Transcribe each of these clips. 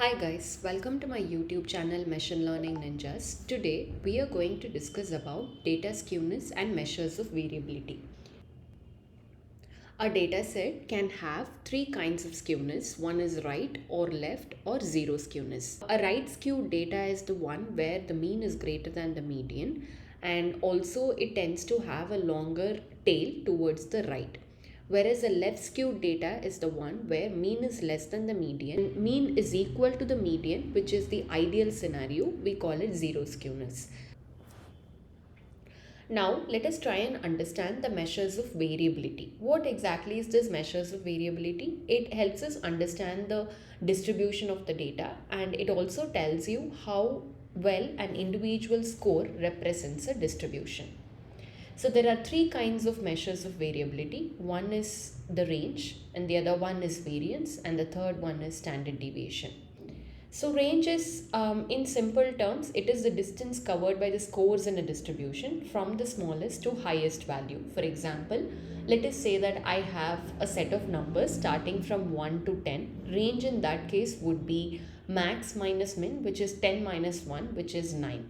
Hi guys, welcome to my YouTube channel Machine Learning Ninjas. Today we are going to discuss about data skewness and measures of variability. A data set can have three kinds of skewness. One is right or left or zero skewness. A right skewed data is the one where the mean is greater than the median, and also it tends to have a longer tail towards the right. Whereas a left skewed data is the one where mean is less than the median. Mean is equal to the median, which is the ideal scenario. We call it zero skewness. Now, let us try and understand the measures of variability. What exactly is this measures of variability? It helps us understand the distribution of the data, and it also tells you how well an individual score represents a distribution. So there are three kinds of measures of variability. One is the range, and the other one is variance, and the third one is standard deviation. So range is, in simple terms, it is the distance covered by the scores in a distribution from the smallest to highest value. For example, let us say that I have a set of numbers starting from 1 to 10. Range in that case would be max minus min, which is 10 minus 1, which is 9.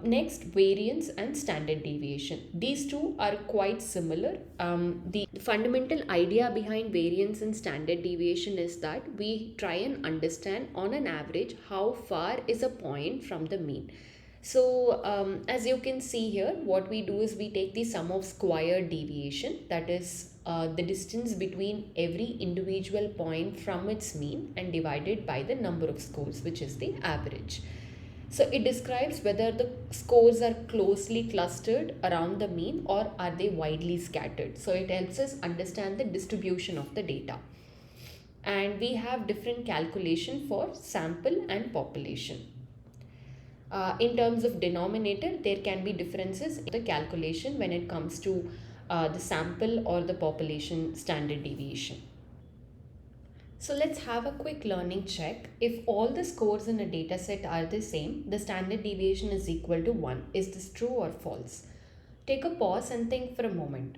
Next, variance and standard deviation. These two are quite similar. The fundamental idea behind variance and standard deviation is that we try and understand on an average how far is a point from the mean. So as you can see here, what we do is we take the sum of squared deviation, that is the distance between every individual point from its mean, and divided by the number of scores, which is the average. So it describes whether the scores are closely clustered around the mean or are they widely scattered. So it helps us understand the distribution of the data. And we have different calculation for sample and population. In terms of denominator, there can be differences in the calculation when it comes to the sample or the population standard deviation. So let's have a quick learning check. If all the scores in a dataset are the same, the standard deviation is equal to 1. Is this true or false? Take a pause and think for a moment.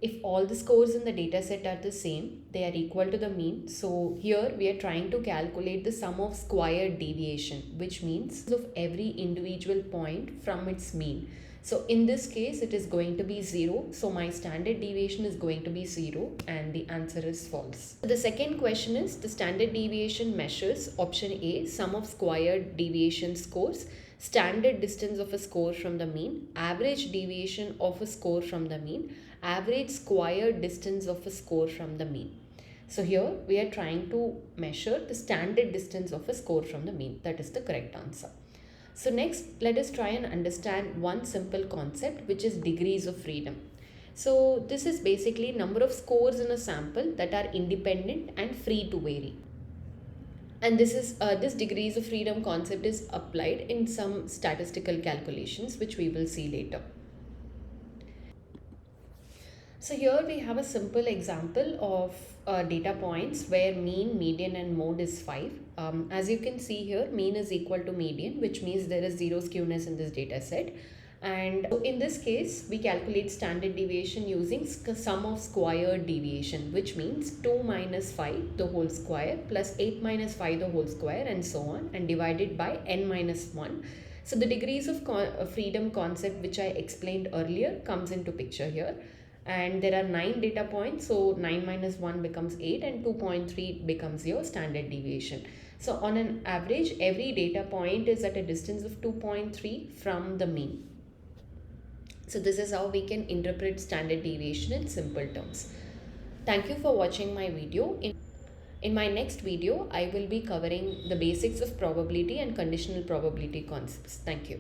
If all the scores in the dataset are the same, they are equal to the mean. So here we are trying to calculate the sum of squared deviation, which means of every individual point from its mean. So in this case, it is going to be 0. So my standard deviation is going to be 0, and the answer is false. The second question is the standard deviation measures option A, sum of squared deviation scores, standard distance of a score from the mean, average deviation of a score from the mean, average squared distance of a score from the mean. So here we are trying to measure the standard distance of a score from the mean. That is the correct answer. So next, let us try and understand one simple concept, which is degrees of freedom. So this is basically number of scores in a sample that are independent and free to vary. And this degrees of freedom concept is applied in some statistical calculations, which we will see later. So here we have a simple example of data points where mean, median and mode is 5. As you can see here, mean is equal to median, which means there is zero skewness in this data set. And in this case, we calculate standard deviation using sum of squared deviation, which means 2 minus 5 the whole square plus 8 minus 5 the whole square, and so on, and divided by n minus 1. So the degrees of freedom concept, which I explained earlier, comes into picture here. And there are 9 data points, so 9 minus 1 becomes 8, and 2.3 becomes your standard deviation. So on an average, every data point is at a distance of 2.3 from the mean. So this is how we can interpret standard deviation in simple terms. Thank you for watching my video. In my next video, I will be covering the basics of probability and conditional probability concepts. Thank you.